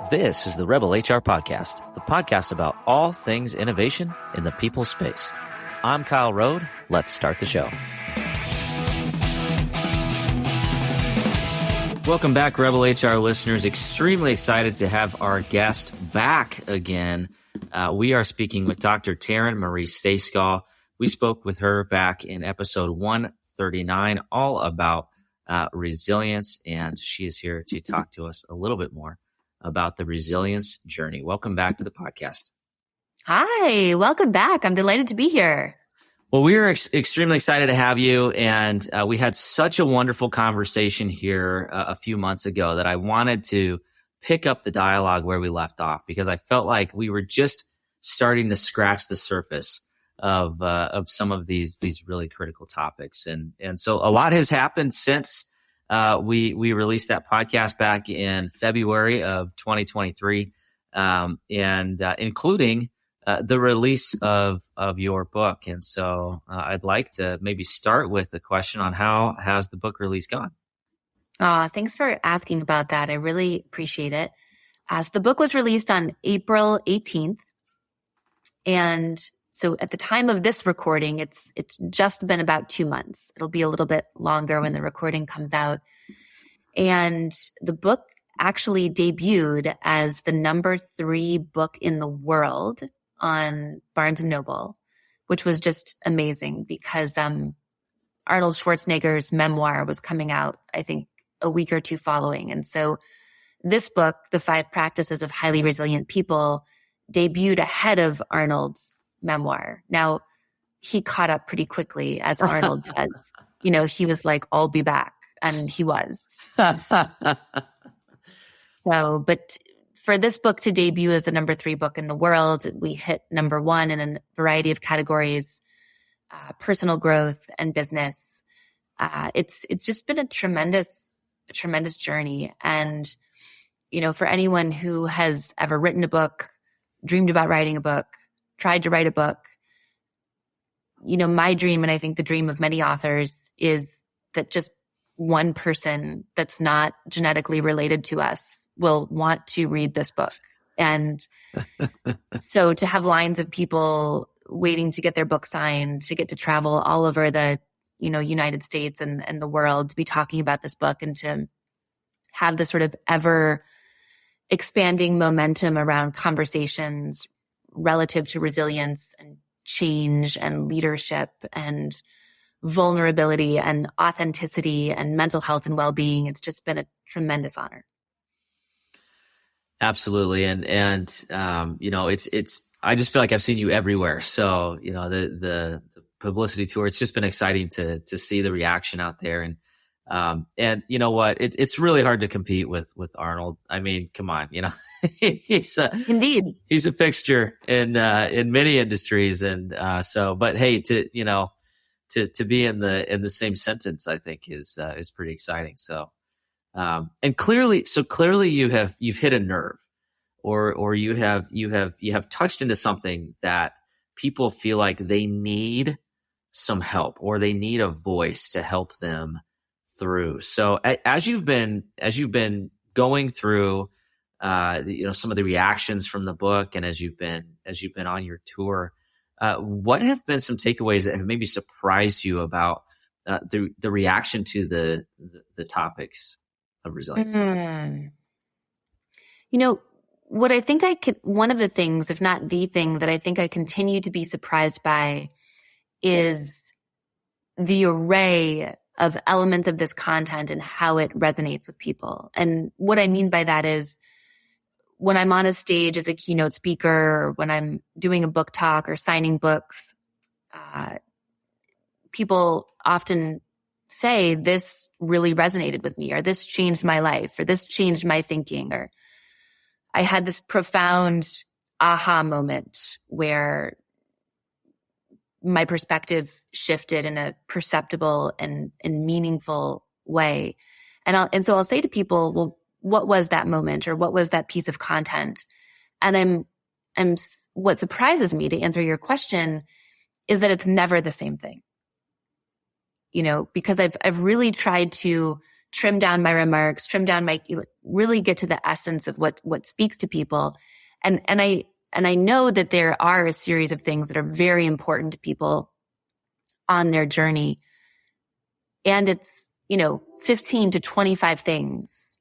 This is the Rebel HR Podcast, the podcast about all things innovation in the people space. I'm Kyle Rode. Let's start the show. Welcome back, Rebel HR listeners. Extremely excited to have our guest back again. We are speaking with Dr. Taryn Marie Stejskal. We spoke with her back in episode 139, all about resilience, and she is here to talk to us a little bit more about the resilience journey. Welcome back to the podcast. Hi, welcome back. I'm delighted to be here. Well, we are extremely excited to have you, and we had such a wonderful conversation here a few months ago that I wanted to pick up the dialogue where we left off, because I felt like we were just starting to scratch the surface of some of these really critical topics, and so a lot has happened since we released that podcast back in February of 2023, and including the release of your book. And so I'd like to maybe start with a question on how has the book release gone? Thanks for asking about that. I really appreciate it. So the book was released on April 18th. And so at the time of this recording, it's just been about 2 months. It'll be a little bit longer when the recording comes out. And the book actually debuted as the number 3 book in the world on Barnes & Noble, which was just amazing because Arnold Schwarzenegger's memoir was coming out, I think, a week or two following. And so this book, The 5 Practices of Highly Resilient People, debuted ahead of Arnold's memoir. Now, he caught up pretty quickly, as Arnold does. You know, he was like, I'll be back. And he was. But for this book to debut as the number 3 book in the world, we hit number 1 in a variety of categories, personal growth and business. It's just been a tremendous journey. And, you know, for anyone who has ever written a book, dreamed about writing a book, tried to write a book, you know, my dream, and I think the dream of many authors, is that just one person that's not genetically related to us will want to read this book. And so to have lines of people waiting to get their book signed, to get to travel all over the, you know, United States and the world to be talking about this book, and to have this sort of ever expanding momentum around conversations relative to resilience and change and leadership and vulnerability and authenticity and mental health and well-being. It's just been a tremendous honor. Absolutely. And you know, it's, I just feel like I've seen you everywhere. So, you know, the publicity tour, it's just been exciting to see the reaction out there. And you know what, it's really hard to compete with Arnold. I mean, come on, you know, Indeed, he's a fixture in many industries. And but hey, to be in the same sentence, I think is pretty exciting. So, and clearly you've hit a nerve, or you have touched into something that people feel like they need some help, or they need a voice to help them through. So as you've been going through, you know, some of the reactions from the book, and as you've been on your tour, what have been some takeaways that have maybe surprised you about the reaction to the topics of resilience? You know, what I think one of the things, if not the thing, that I think I continue to be surprised by is the array of elements of this content and how it resonates with people. And what I mean by that is, when I'm on a stage as a keynote speaker, or when I'm doing a book talk or signing books, people often say, this really resonated with me, or this changed my life, or this changed my thinking, or I had this profound aha moment where my perspective shifted in a perceptible and meaningful way. And so I'll say to people, well, what was that moment, or what was that piece of content? And what surprises me, to answer your question, is that it's never the same thing. You know, because I've really tried to trim down my remarks, really get to the essence of what speaks to people. And I know that there are a series of things that are very important to people on their journey. And it's, 15 to 25 things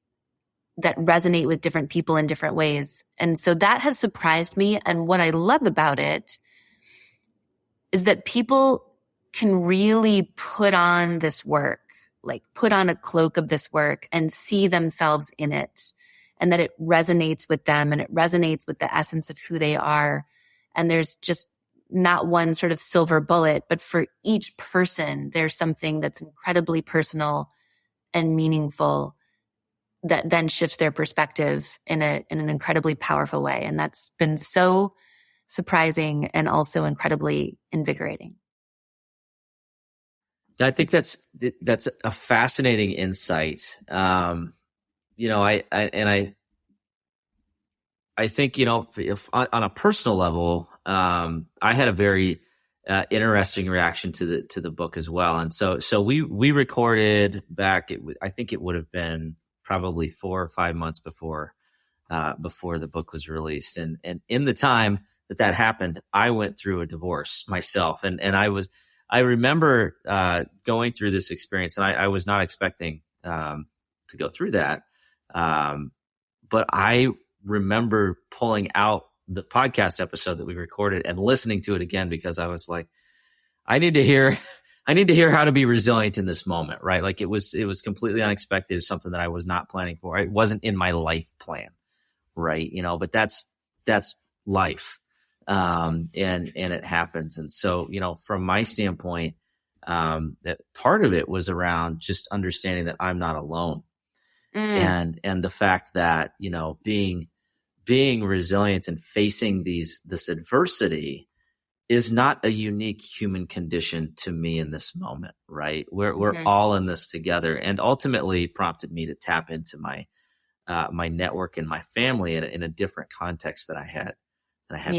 that resonate with different people in different ways. And so that has surprised me. And what I love about it is that people can really put on this work, like put on a cloak of this work and see themselves in it, and that it resonates with them and it resonates with the essence of who they are. And there's just not one sort of silver bullet, but for each person, there's something that's incredibly personal and meaningful that then shifts their perspectives in an incredibly powerful way. And that's been so surprising and also incredibly invigorating. I think that's a fascinating insight. I think, if on a personal level, I had a very interesting reaction to the book as well. And so we recorded back, I think it would have been probably 4 or 5 months before the book was released. And in the time that happened, I went through a divorce myself. And I remember going through this experience, and I was not expecting to go through that. But I remember pulling out the podcast episode that we recorded and listening to it again, because I was like, I need to hear how to be resilient in this moment, right? Like it was completely unexpected, something that I was not planning for. It wasn't in my life plan, right? But that's life. And it happens. And so, from my standpoint, that part of it was around just understanding that I'm not alone. And the fact that, being resilient and facing this adversity is not a unique human condition to me in this moment, right? We're all in this together, and ultimately prompted me to tap into my network and my family in a different context that I had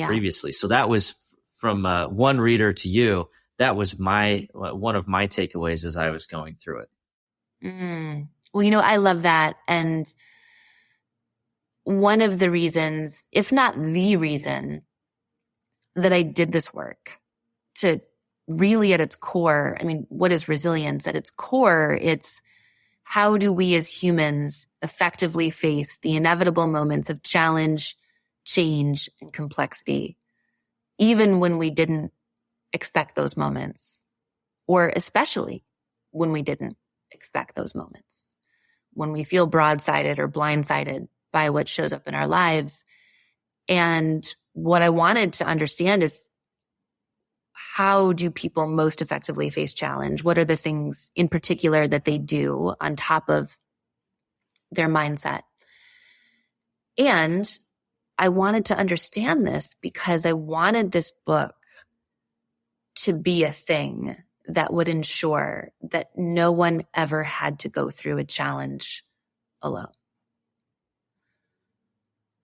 previously. So that was from one reader to you. That was one of my takeaways as I was going through it. Well, I love that. And one of the reasons, if not the reason, that I did this work, to really at its core, what is resilience? At its core, it's how do we as humans effectively face the inevitable moments of challenge, change, and complexity, even when we didn't expect those moments, or especially when we didn't expect those moments, when we feel broadsided or blindsided by what shows up in our lives. And what I wanted to understand is, how do people most effectively face challenge? What are the things in particular that they do on top of their mindset? And I wanted to understand this because I wanted this book to be a thing that would ensure that no one ever had to go through a challenge alone.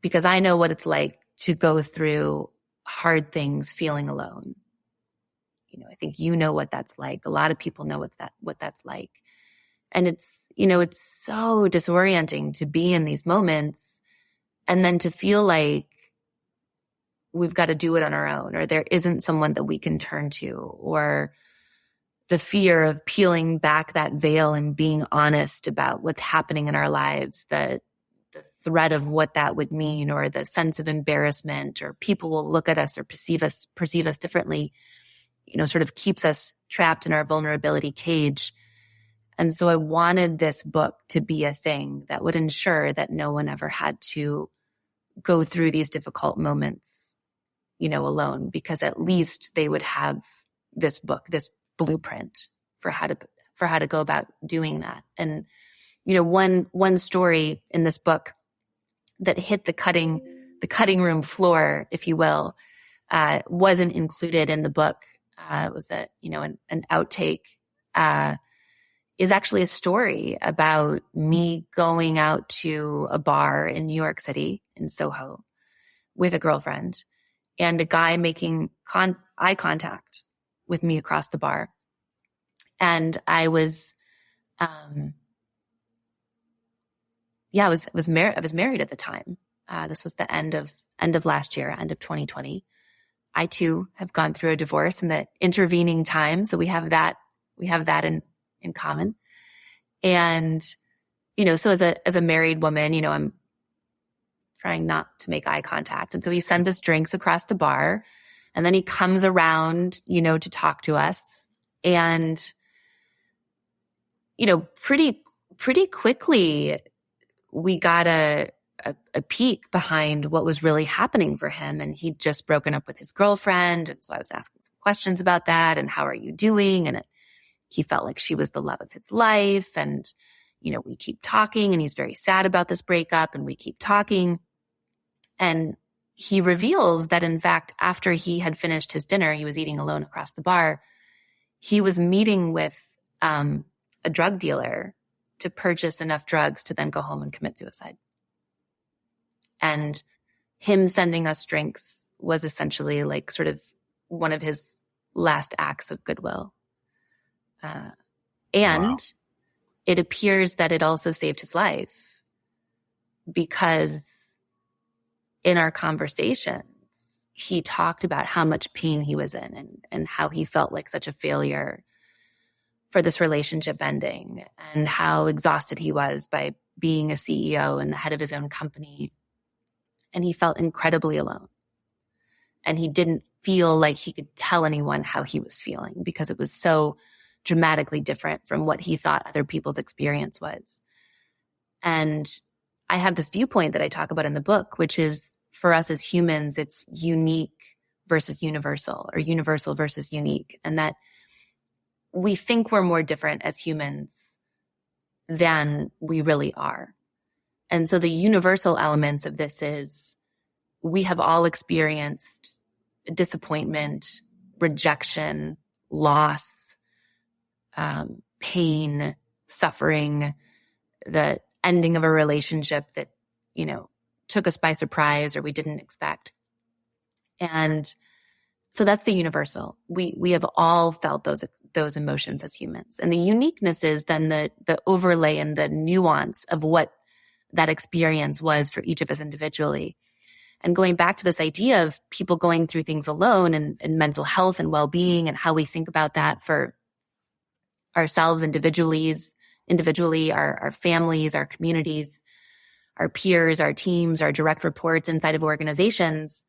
Because I know what it's like to go through hard things feeling alone. I think what that's like. A lot of people know what that's like. And it's so disorienting to be in these moments and then to feel like we've got to do it on our own, or there isn't someone that we can turn to, or the fear of peeling back that veil and being honest about what's happening in our lives, the threat of what that would mean, or the sense of embarrassment, or people will look at us or perceive us differently, sort of keeps us trapped in our vulnerability cage. And so I wanted this book to be a thing that would ensure that no one ever had to go through these difficult moments, alone, because at least they would have this book, this blueprint for how to go about doing that. And, one story in this book that hit the cutting room floor, if you will, wasn't included in the book. It was an outtake, is actually a story about me going out to a bar in New York City, in Soho, with a girlfriend, and a guy making eye contact with me across the bar. And I was I was married at the time. This was the end of last year, end of 2020. I too have gone through a divorce in the intervening time. So we have that in common. And, so as a married woman, I'm trying not to make eye contact. And so he sends us drinks across the bar, and then he comes around, to talk to us. And, pretty quickly we got a peek behind what was really happening for him. And he'd just broken up with his girlfriend. And so I was asking some questions about that and how are you doing? And he felt like she was the love of his life. And, we keep talking, and he's very sad about this breakup, and we keep talking. And he reveals that, in fact, after he had finished his dinner, he was eating alone across the bar. He was meeting with a drug dealer to purchase enough drugs to then go home and commit suicide. And him sending us drinks was essentially like sort of one of his last acts of goodwill. And wow. It appears that it also saved his life, because in our conversations, he talked about how much pain he was in and how he felt like such a failure for this relationship ending, and how exhausted he was by being a CEO and the head of his own company. And he felt incredibly alone. And he didn't feel like he could tell anyone how he was feeling, because it was so dramatically different from what he thought other people's experience was. And I have this viewpoint that I talk about in the book, which is, for us as humans, it's unique versus universal, or universal versus unique. And that we think we're more different as humans than we really are. And so the universal elements of this is, we have all experienced disappointment, rejection, loss, pain, suffering, the ending of a relationship that, took us by surprise or we didn't expect. And so that's the universal. We have all felt those emotions as humans. And the uniqueness is then the overlay and the nuance of what that experience was for each of us individually. And going back to this idea of people going through things alone, and mental health and well-being, and how we think about that for ourselves individually, our families, our communities, our peers, our teams, our direct reports inside of organizations,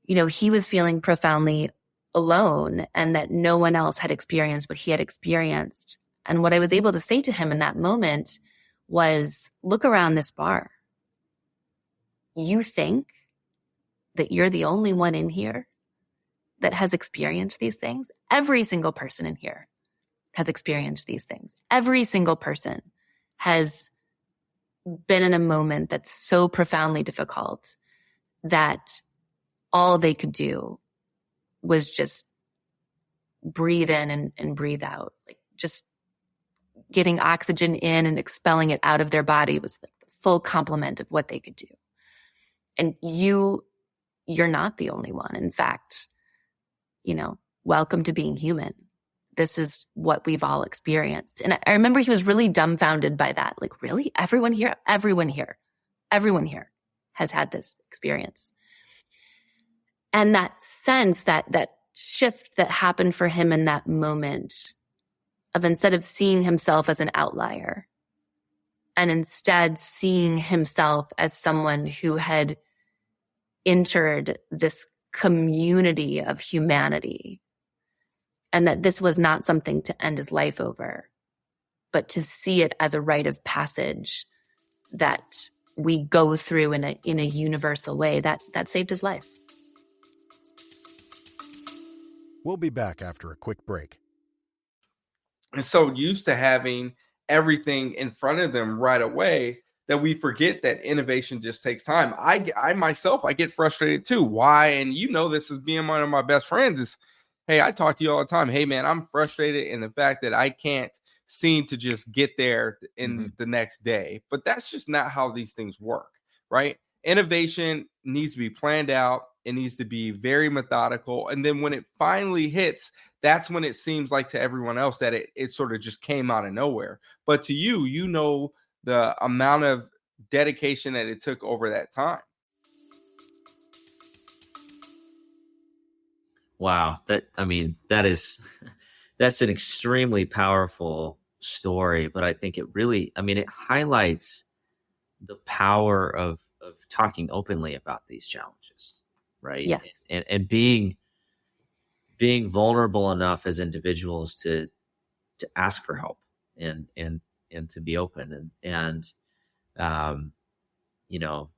he was feeling profoundly alone, and that no one else had experienced what he had experienced. And what I was able to say to him in that moment was, look around this bar. You think that you're the only one in here that has experienced these things? Every single person in here has experienced these things. Every single person has been in a moment that's so profoundly difficult that all they could do was just breathe in and breathe out. Like, just getting oxygen in and expelling it out of their body was the full complement of what they could do. And you're not the only one. In fact, welcome to being human. This is what we've all experienced. And I remember he was really dumbfounded by that. Like, really? Everyone here has had this experience. And that sense, that shift that happened for him in that moment of, instead of seeing himself as an outlier, and instead seeing himself as someone who had entered this community of humanity, and that this was not something to end his life over, but to see it as a rite of passage that we go through in a universal way, that saved his life. We'll be back after a quick break. And so used to having everything in front of them right away that we forget that innovation just takes time. I myself, I get frustrated too. Why? And this as being one of my best friends is, hey, I talk to you all the time. Hey, man, I'm frustrated in the fact that I can't seem to just get there in the next day. But that's just not how these things work, right? Innovation needs to be planned out. It needs to be very methodical. And then when it finally hits, that's when it seems like to everyone else that it sort of just came out of nowhere. But to you, the amount of dedication that it took over that time. Wow. That's an extremely powerful story, but I think it highlights the power of talking openly about these challenges, right? Yes. And being vulnerable enough as individuals to ask for help and to be open and you know,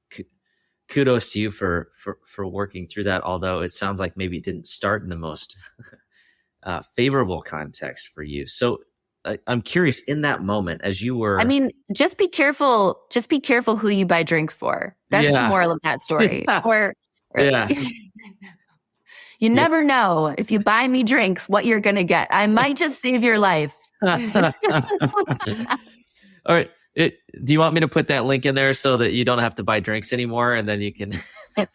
kudos to you for working through that. Although it sounds like maybe it didn't start in the most favorable context for you. So I'm curious, in that moment, as you were, just be careful who you buy drinks for. That's the moral of that story. Yeah. Or Yeah. You never know if you buy me drinks, what you're going to get. I might just save your life. All right. Do you want me to put that link in there so that you don't have to buy drinks anymore, and then you can? Yeah,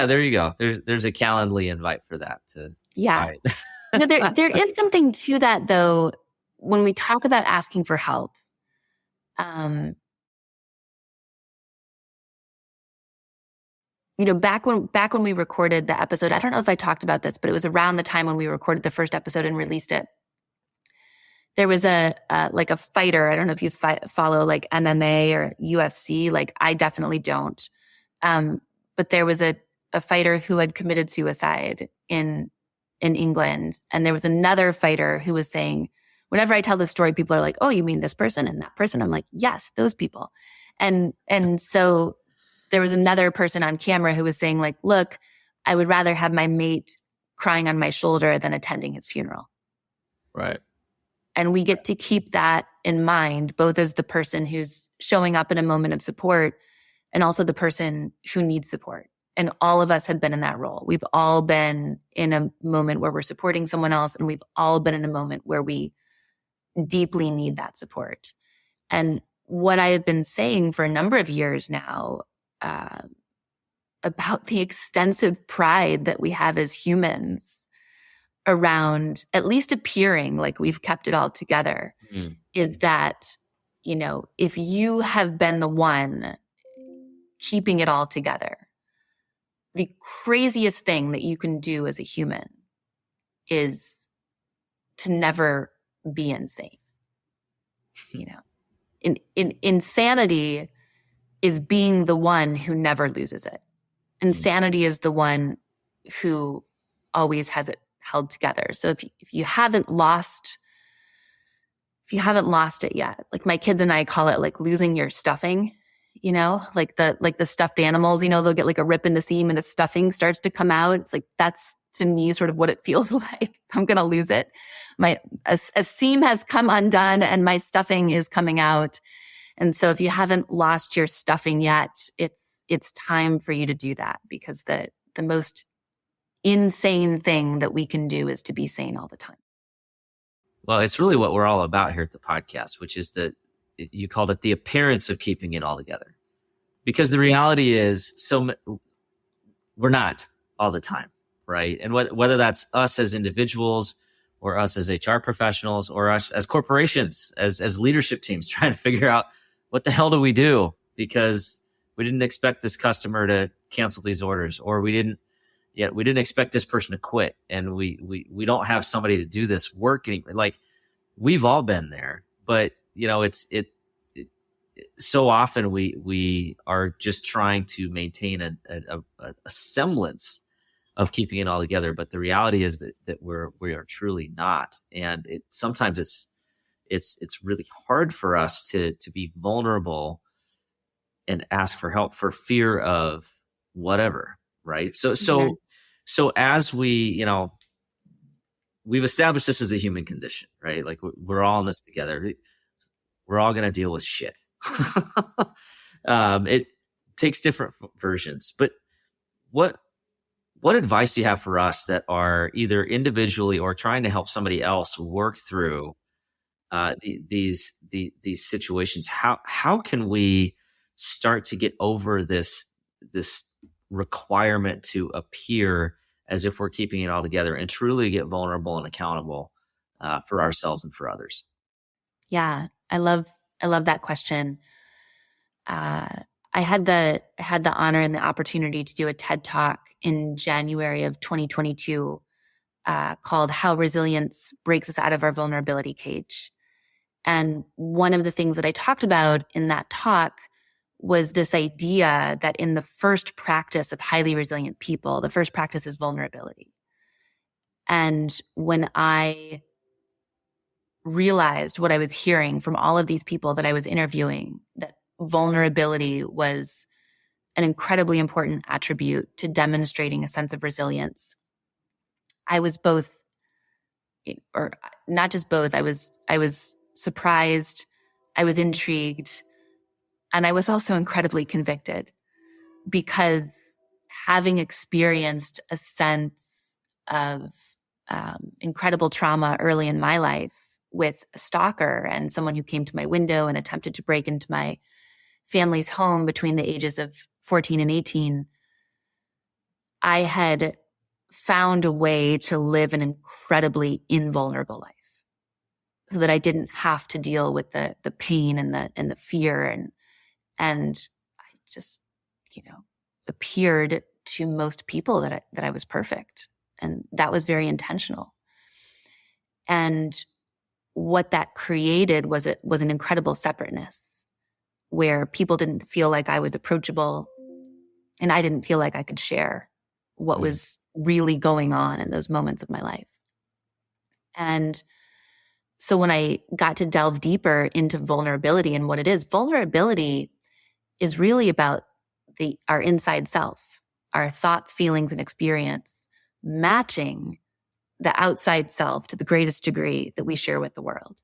there you go. There's a Calendly invite for that. Yeah. There is something to that, though, when we talk about asking for help. Back when we recorded the episode, I don't know if I talked about this, but it was around the time when we recorded the first episode and released it. There was a fighter. I don't know if you follow like MMA or UFC. Like, I definitely don't. But there was a fighter who had committed suicide in England. And there was another fighter who was saying, whenever I tell this story, people are like, oh, you mean this person and that person? I'm like, yes, those people. And so there was another person on camera who was saying, like, look, I would rather have my mate crying on my shoulder than attending his funeral. Right. And we get to keep that in mind, both as the person who's showing up in a moment of support and also the person who needs support. And all of us have been in that role. We've all been in a moment where we're supporting someone else, and we've all been in a moment where we deeply need that support. And what I have been saying for a number of years now about the extensive pride that we have as humans around at least appearing like we've kept it all together is that, if you have been the one keeping it all together, the craziest thing that you can do as a human is to never be insane. Insanity is being the one who never loses it. Insanity is the one who always has it held together. So if you haven't lost it yet, like my kids and I call it like losing your stuffing, like the stuffed animals, they'll get like a rip in the seam and the stuffing starts to come out. It's like, that's to me sort of what it feels like. I'm going to lose it. A seam has come undone and my stuffing is coming out. And so if you haven't lost your stuffing yet, it's time for you to do that, because the most insane thing that we can do is to be sane all the time. Well, it's really what we're all about here at the podcast, which is that you called it the appearance of keeping it all together. Because the reality is, we're not all the time, right? And whether that's us as individuals or us as HR professionals or us as corporations, as leadership teams trying to figure out what the hell do we do? Because we didn't expect this customer to cancel these orders, or we didn't expect this person to quit, and we don't have somebody to do this work anymore. Like, we've all been there, but so often we are just trying to maintain a semblance of keeping it all together. But the reality is that we are truly not. And sometimes it's really hard for us to be vulnerable and ask for help for fear of whatever. Right. So as we've established this as the human condition, right? Like, we're all in this together. We're all going to deal with shit. It takes different versions, but what advice do you have for us that are either individually or trying to help somebody else work through these situations? How can we start to get over this requirement to appear as if we're keeping it all together and truly get vulnerable and accountable for ourselves and for others? Yeah, I love that question. I had the honor and the opportunity to do a TED Talk in January of 2022 called "How Resilience Breaks Us Out of Our Vulnerability Cage." And one of the things that I talked about in that talk was this idea that in the first practice of highly resilient people, the first practice is vulnerability. And when I realized what I was hearing from all of these people that I was interviewing, that vulnerability was an incredibly important attribute to demonstrating a sense of resilience, I was both, or not just both, I was surprised, I was intrigued, and I was also incredibly convicted, because having experienced a sense of incredible trauma early in my life with a stalker and someone who came to my window and attempted to break into my family's home between the ages of 14 and 18, I had found a way to live an incredibly invulnerable life so that I didn't have to deal with the pain and the fear, and I just, appeared to most people that I was perfect. And that was very intentional. And what that created was an incredible separateness, where people didn't feel like I was approachable, and I didn't feel like I could share what was really going on in those moments of my life. And so when I got to delve deeper into vulnerability and what it is, vulnerability is really about our inside self, our thoughts, feelings, and experience matching the outside self to the greatest degree that we share with the world.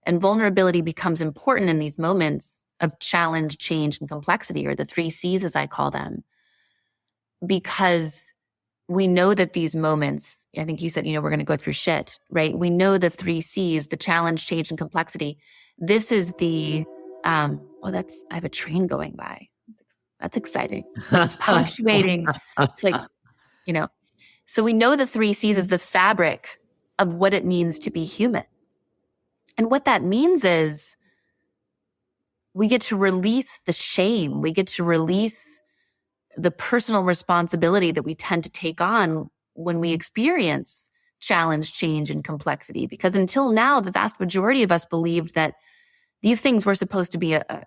And vulnerability becomes important in these moments of challenge, change, and complexity, or the 3 C's as I call them, because we know that these moments, I think you said, we're going to go through shit, right? We know the 3 C's, the challenge, change, and complexity. This is the, I have a train going by. That's exciting. It's punctuating. It's like, so we know the 3 C's is the fabric of what it means to be human. And what that means is we get to release the shame. We get to release the personal responsibility that we tend to take on when we experience challenge, change, and complexity. Because until now, the vast majority of us believed that these things were supposed to be an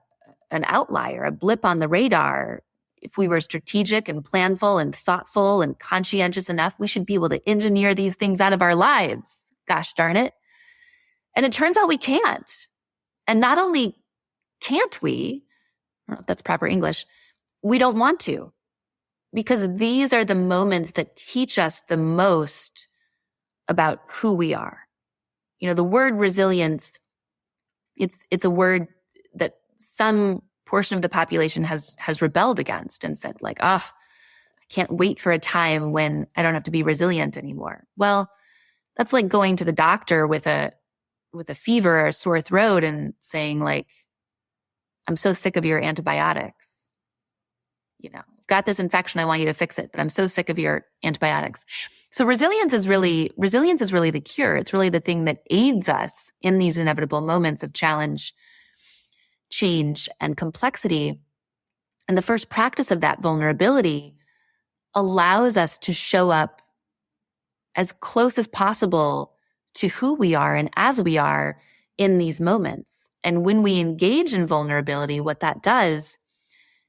outlier, a blip on the radar. If we were strategic and planful and thoughtful and conscientious enough, we should be able to engineer these things out of our lives. Gosh darn it. And it turns out we can't. And not only can't we, I don't know if that's proper English, we don't want to. Because these are the moments that teach us the most about who we are. The word resilience, it's a word that some portion of the population has rebelled against and said, like, I can't wait for a time when I don't have to be resilient anymore. Well, that's like going to the doctor with a fever or a sore throat and saying, like, I'm so sick of your antibiotics. I've got this infection, I want you to fix it, but I'm so sick of your antibiotics. So resilience is really the cure. It's really the thing that aids us in these inevitable moments of challenge, change, and complexity. And the first practice of that vulnerability allows us to show up as close as possible to who we are and as we are in these moments. And when we engage in vulnerability, what that does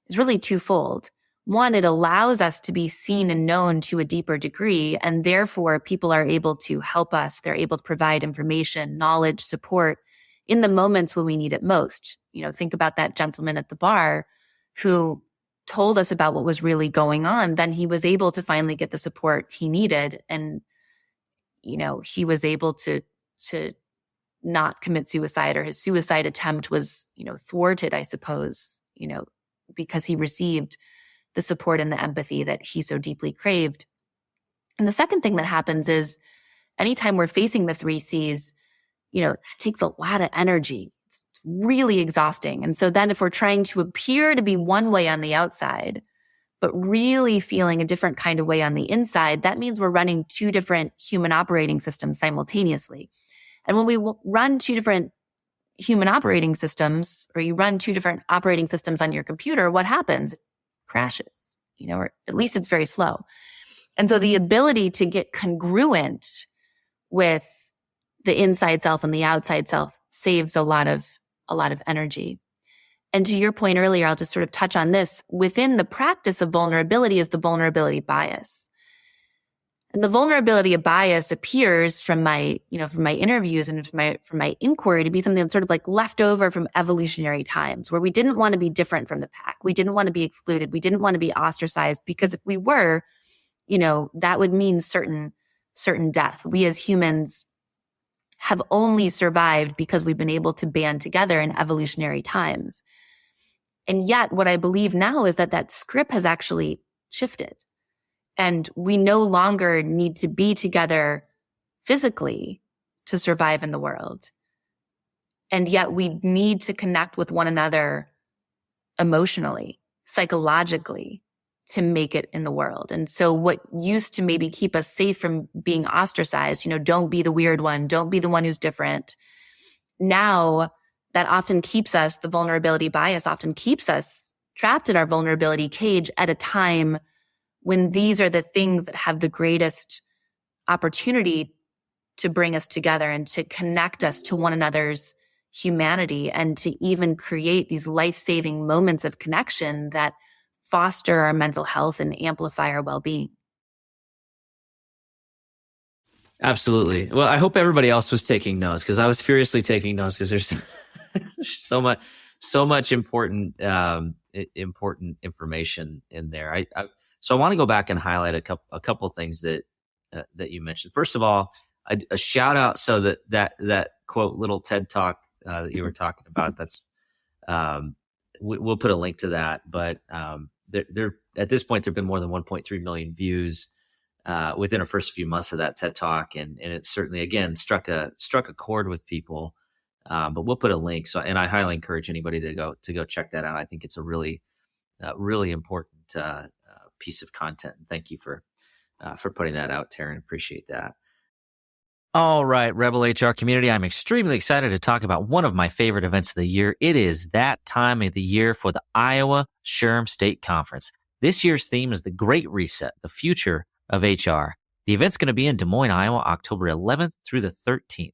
is really twofold. One, it allows us to be seen and known to a deeper degree, and therefore people are able to help us. They're able to provide information, knowledge, support in the moments when we need it most. Think about that gentleman at the bar who told us about what was really going on. Then he was able to finally get the support he needed. And, he was able to not commit suicide, or his suicide attempt was, thwarted, I suppose, because he received the support and the empathy that he so deeply craved. And the second thing that happens is anytime we're facing the 3 C's, it takes a lot of energy. It's really exhausting. And so then if we're trying to appear to be one way on the outside, but really feeling a different kind of way on the inside, that means we're running 2 different human operating systems simultaneously. And when we run 2 different, human operating systems, or you run two different operating systems on your computer, what happens? It crashes, or at least it's very slow. And so the ability to get congruent with the inside self and the outside self saves a lot of energy. And to your point earlier, I'll just sort of touch on this. Within the practice of vulnerability is the vulnerability bias. And the vulnerability of bias appears from my interviews and from my inquiry to be something that's sort of like left over from evolutionary times, where we didn't want to be different from the pack. We didn't want to be excluded. We didn't want to be ostracized, because if we were, that would mean certain death. We as humans have only survived because we've been able to band together in evolutionary times. And yet what I believe now is that script has actually shifted. And we no longer need to be together physically to survive in the world. And yet we need to connect with one another emotionally, psychologically, to make it in the world. And so what used to maybe keep us safe from being ostracized, don't be the weird one, don't be the one who's different. Now that often keeps us, the vulnerability bias often keeps us trapped in our vulnerability cage at a time when these are the things that have the greatest opportunity to bring us together and to connect us to one another's humanity, and to even create these life-saving moments of connection that foster our mental health and amplify our well-being. Absolutely. Well, I hope everybody else was taking notes, because I was furiously taking notes, because there's so much important information in there. So I want to go back and highlight a couple things that you mentioned. First of all, a shout out. So that quote, little TED talk that you were talking about, that's we'll put a link to that. But there at this point, there've been more than 1.3 million views within the first few months of that TED talk, and it certainly again struck a chord with people. But we'll put a link. So, and I highly encourage anybody to go check that out. I think it's a really important piece of content. Thank you for putting that out, Taryn. Appreciate that. All right, Rebel HR community, I'm extremely excited to talk about one of my favorite events of the year. It is that time of the year for the Iowa SHRM State Conference. This year's theme is the Great Reset, the future of HR. The event's going to be in Des Moines, Iowa, October 11th through the 13th.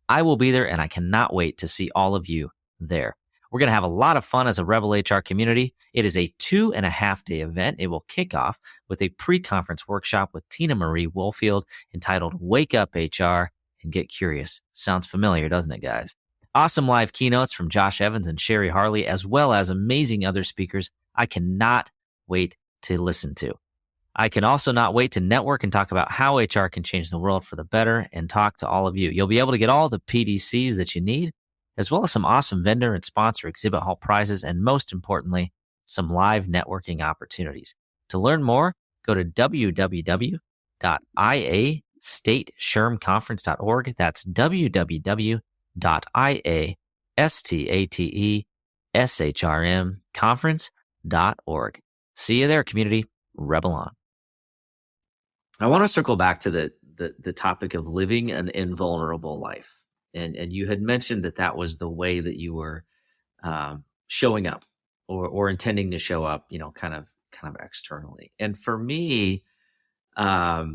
I will be there, and I cannot wait to see all of you there. We're going to have a lot of fun as a Rebel HR community. It is a 2.5-day event. It will kick off with a pre-conference workshop with Tina Marie Woolfield entitled Wake Up HR and Get Curious. Sounds familiar, doesn't it, guys? Awesome live keynotes from Josh Evans and Sherry Harley, as well as amazing other speakers I cannot wait to listen to. I can also not wait to network and talk about how HR can change the world for the better and talk to all of you. You'll be able to get all the PDCs that you need, as well as some awesome vendor and sponsor exhibit hall prizes, and most importantly, some live networking opportunities. To learn more, go to www.iastateshrmconference.org. That's www.iastateshrmconference.org. See you there, community. Rebel on. I want to circle back to the topic of living an invulnerable life. And you had mentioned that was the way that you were showing up or intending to show up, kind of externally. And for me, I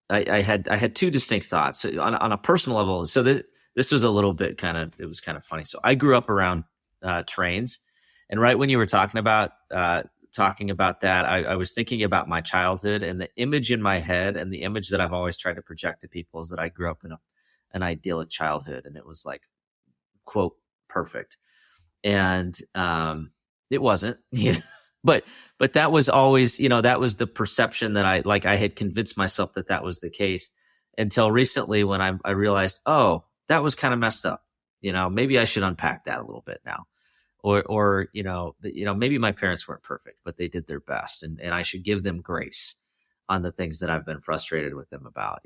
had two distinct thoughts on a personal level. So this was a little bit it was kind of funny. So I grew up around trains, and right when you were talking about that, I was thinking about my childhood, and the image in my head, and the image that I've always tried to project to people, is that I grew up in an idyllic childhood, and it was like, quote, perfect. And it wasn't, but that was always, that was the perception that I had convinced myself that was the case, until recently when I realized, oh, that was kind of messed up. Maybe I should unpack that a little bit now. Or maybe my parents weren't perfect, but they did their best, and I should give them grace on the things that I've been frustrated with them about,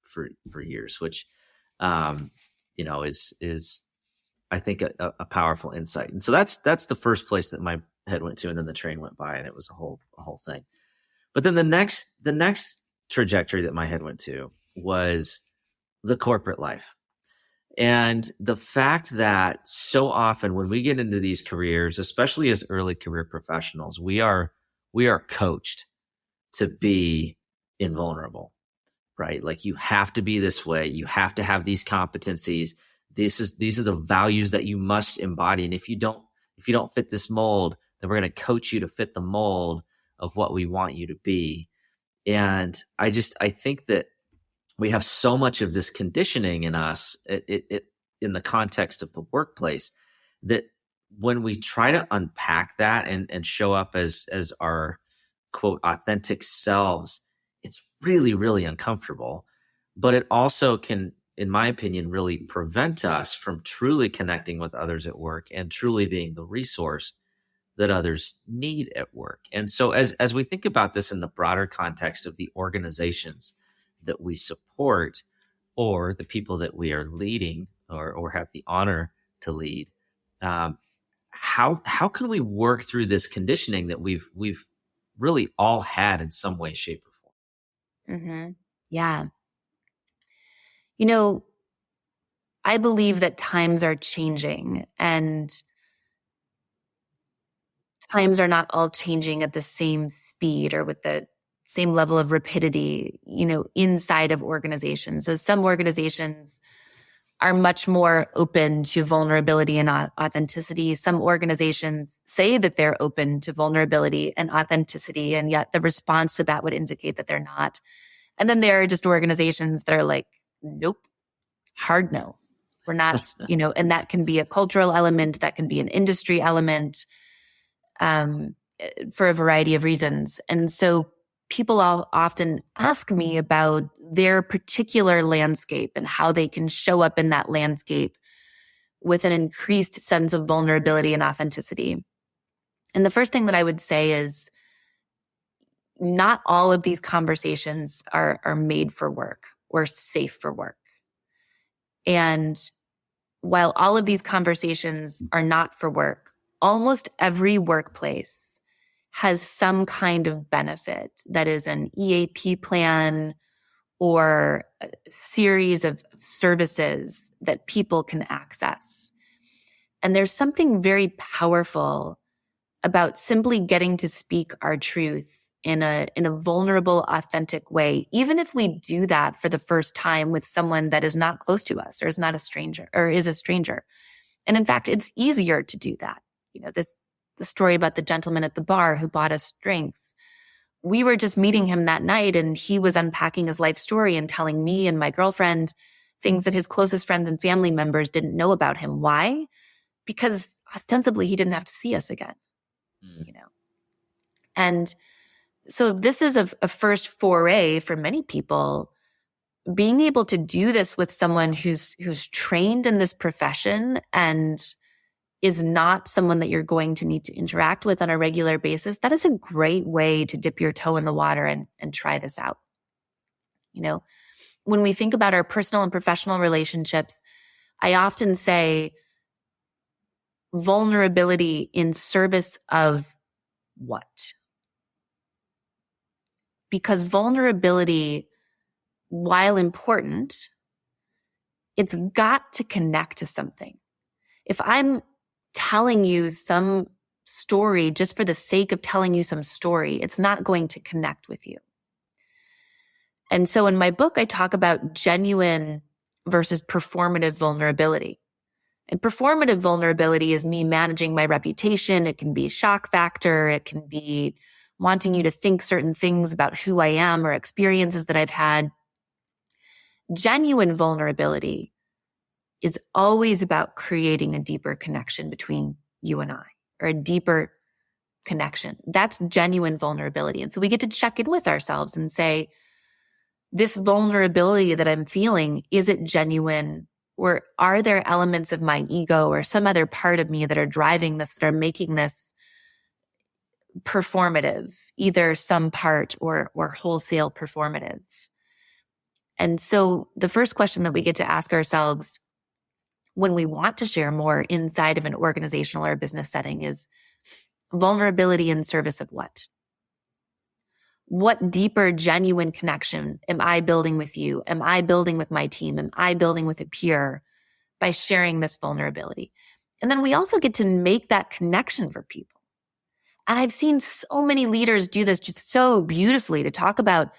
for years, which, is I think a powerful insight. And so that's the first place that my head went to, and then the train went by, and it was a whole thing. But then the next trajectory that my head went to was the corporate life. And the fact that so often when we get into these careers, especially as early career professionals, we are coached to be invulnerable, right? Like you have to be this way. You have to have these competencies. These are the values that you must embody. And if you don't fit this mold, then we're going to coach you to fit the mold of what we want you to be. And I think that we have so much of this conditioning in us, in the context of the workplace, that when we try to unpack that and show up as our quote authentic selves, it's really, really uncomfortable. But it also can, in my opinion, really prevent us from truly connecting with others at work and truly being the resource that others need at work. And so as we think about this in the broader context of the organizations that we support or the people that we are leading or have the honor to lead, how can we work through this conditioning that we've really all had in some way, shape, or form? Mm-hmm. Yeah. I believe that times are changing, and times are not all changing at the same speed or with the same level of rapidity, inside of organizations. So some organizations are much more open to vulnerability and authenticity. Some organizations say that they're open to vulnerability and authenticity, and yet the response to that would indicate that they're not. And then there are just organizations that are like, nope, hard no. We're not, and that can be a cultural element, that can be an industry element, for a variety of reasons. And so people often ask me about their particular landscape and how they can show up in that landscape with an increased sense of vulnerability and authenticity. And the first thing that I would say is not all of these conversations are made for work or safe for work. And while all of these conversations are not for work, almost every workplace has some kind of benefit that is an EAP plan or a series of services that people can access. And there's something very powerful about simply getting to speak our truth in a vulnerable, authentic way, even if we do that for the first time with someone that is not close to us or is not a stranger or is a stranger. And in fact, it's easier to do that. The story about the gentleman at the bar who bought us drinks. We were just meeting him that night, and he was unpacking his life story and telling me and my girlfriend things that his closest friends and family members didn't know about him. Why? Because ostensibly he didn't have to see us again, And so this is a first foray for many people, being able to do this with someone who's trained in this profession and is not someone that you're going to need to interact with on a regular basis. That is a great way to dip your toe in the water and try this out. When we think about our personal and professional relationships, I often say vulnerability in service of what? Because vulnerability, while important, it's got to connect to something. If I'm telling you some story just for the sake of telling you some story, it's not going to connect with you. And so in my book, I talk about genuine versus performative vulnerability. And performative vulnerability is me managing my reputation. It can be shock factor. It can be wanting you to think certain things about who I am or experiences that I've had. Genuine vulnerability is always about creating a deeper connection between you and I, or a deeper connection. That's genuine vulnerability. And so we get to check in with ourselves and say, this vulnerability that I'm feeling, is it genuine? Or are there elements of my ego or some other part of me that are driving this, that are making this performative, either some part or wholesale performative? And so the first question that we get to ask ourselves when we want to share more inside of an organizational or business setting is vulnerability in service of what? What deeper, genuine connection am I building with you? Am I building with my team? Am I building with a peer by sharing this vulnerability. And then we also get to make that connection for people. And I've seen so many leaders do this just so beautifully, to talk about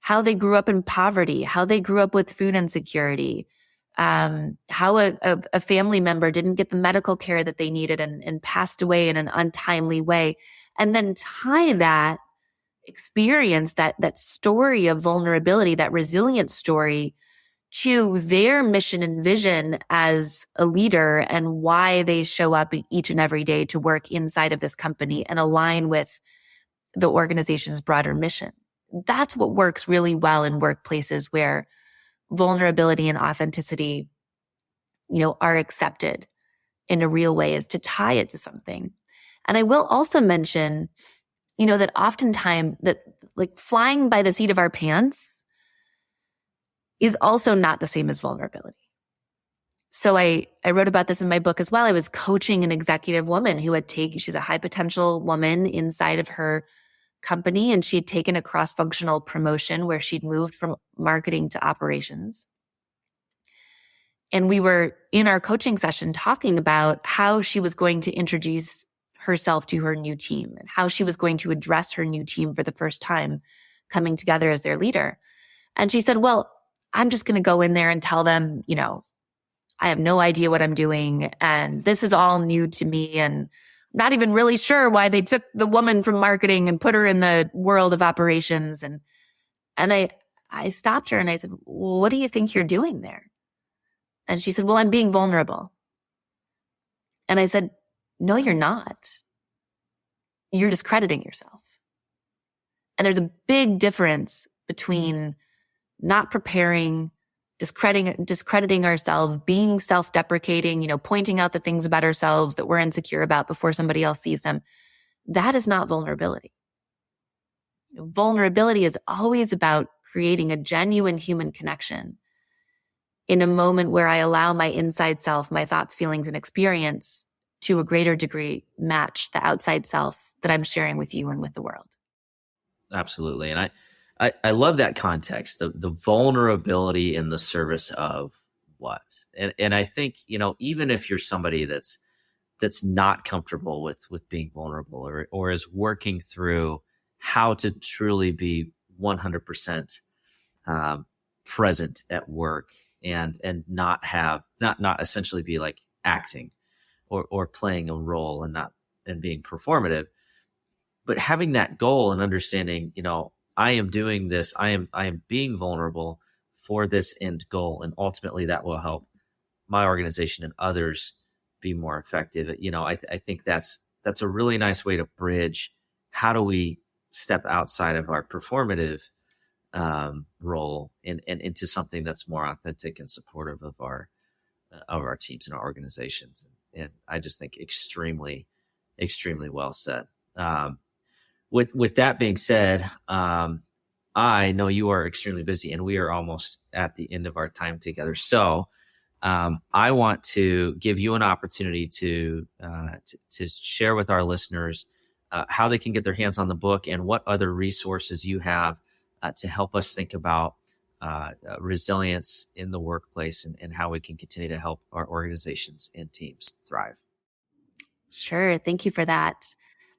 how they grew up in poverty, how they grew up with food insecurity, how a family member didn't get the medical care that they needed and passed away in an untimely way. And then tie that experience, that story of vulnerability, that resilient story, to their mission and vision as a leader, and why they show up each and every day to work inside of this company and align with the organization's broader mission. That's what works really well in workplaces where vulnerability and authenticity, are accepted in a real way, is to tie it to something. And I will also mention, that oftentimes that like flying by the seat of our pants is also not the same as vulnerability. So I wrote about this in my book as well. I was coaching an executive woman who she's a high potential woman inside of her company, and she had taken a cross-functional promotion where she'd moved from marketing to operations. And we were in our coaching session talking about how she was going to introduce herself to her new team and how she was going to address her new team for the first time coming together as their leader. And she said, well, I'm just going to go in there and tell them, I have no idea what I'm doing, and this is all new to me, and not even really sure why they took the woman from marketing and put her in the world of operations. And I stopped her and I said, well, what do you think you're doing there? And she said, well, I'm being vulnerable. And I said, no, you're not. You're discrediting yourself. And there's a big difference between not preparing, discrediting ourselves, being self-deprecating, pointing out the things about ourselves that we're insecure about before somebody else sees them. That is not vulnerability. Vulnerability is always about creating a genuine human connection in a moment where I allow my inside self, my thoughts, feelings, and experience to a greater degree match the outside self that I'm sharing with you and with the world. Absolutely. And I love that context, the vulnerability in the service of what. And I think, even if you're somebody that's not comfortable with being vulnerable, or is working through how to truly be 100% present at work, and not essentially be like acting or playing a role and being performative, but having that goal and understanding, I am doing this. I am being vulnerable for this end goal, and ultimately that will help my organization and others be more effective. I think that's a really nice way to bridge. How do we step outside of our performative role and into something that's more authentic and supportive of our teams and our organizations? And I just think extremely, extremely well said. With that being said, I know you are extremely busy, and we are almost at the end of our time together. So I want to give you an opportunity to share with our listeners how they can get their hands on the book, and what other resources you have to help us think about resilience in the workplace, and how we can continue to help our organizations and teams thrive. Sure. Thank you for that.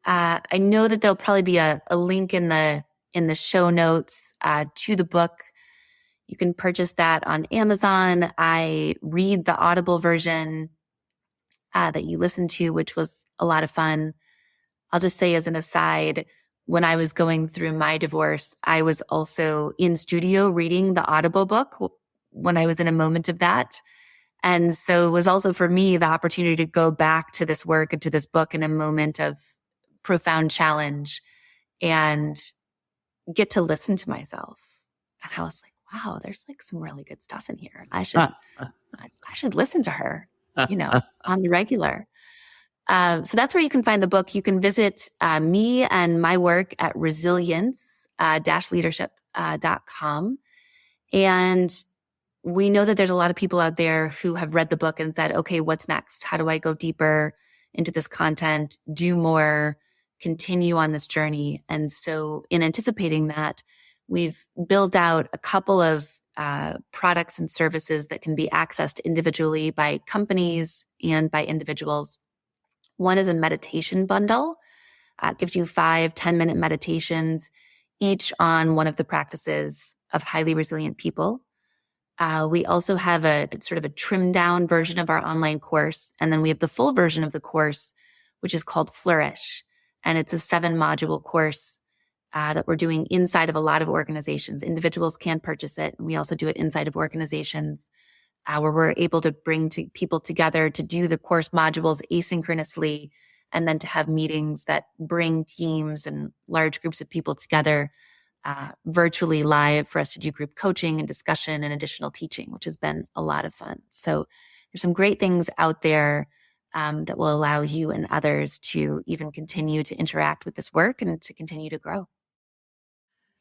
I know that there'll probably be a link in the show notes to the book. You can purchase that on Amazon. I read the Audible version that you listened to, which was a lot of fun. I'll just say as an aside, when I was going through my divorce, I was also in studio reading the Audible book when I was in a moment of that. And so it was also for me the opportunity to go back to this work and to this book in a moment of profound challenge and get to listen to myself. And I was like, wow, there's like some really good stuff in here. I should listen to her, on the regular. So that's where you can find the book. You can visit me and my work at resilience-leadership.com. And we know that there's a lot of people out there who have read the book and said, okay, what's next? How do I go deeper into this content, do more, continue on this journey? And so in anticipating that, we've built out a couple of products and services that can be accessed individually by companies and by individuals. One is a meditation bundle. It gives you 5-10-minute meditations, each on one of the practices of highly resilient people. We also have a sort of a trimmed down version of our online course. And then we have the full version of the course, which is called Flourish. And it's a 7-module course that we're doing inside of a lot of organizations. Individuals can purchase it. We also do it inside of organizations where we're able to bring people together to do the course modules asynchronously, and then to have meetings that bring teams and large groups of people together virtually live for us to do group coaching and discussion and additional teaching, which has been a lot of fun. So there's some great things out there that will allow you and others to even continue to interact with this work and to continue to grow.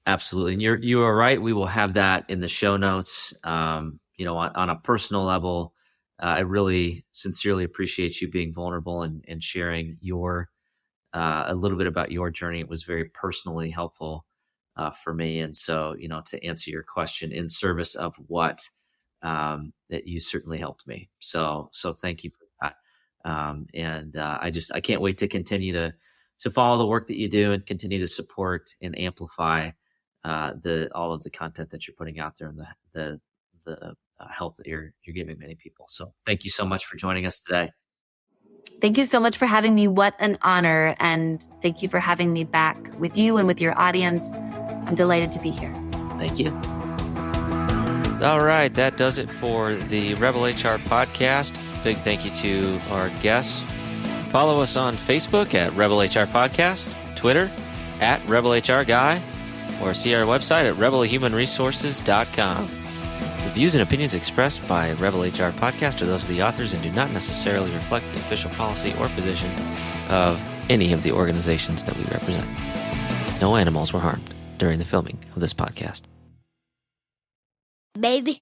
Absolutely. And you are right. We will have that in the show notes. On a personal level, I really sincerely appreciate you being vulnerable and sharing a little bit about your journey. It was very personally helpful for me. And so, to answer your question, in service of what, that you certainly helped me. So thank you for that. I can't wait to continue to follow the work that you do and continue to support and amplify all of the content that you're putting out there and the help that you're giving many people. So thank you so much for joining us today. Thank you so much for having me. What an honor. And thank you for having me back with you and with your audience. I'm delighted to be here. Thank you. All right. That does it for the Rebel HR podcast. Big thank you to our guests. Follow us on Facebook at Rebel HR Podcast, Twitter at Rebel HR Guy, or see our website at rebelhumanresources.com. The views and opinions expressed by Rebel HR Podcast are those of the authors and do not necessarily reflect the official policy or position of any of the organizations that we represent. No animals were harmed during the filming of this podcast. Baby.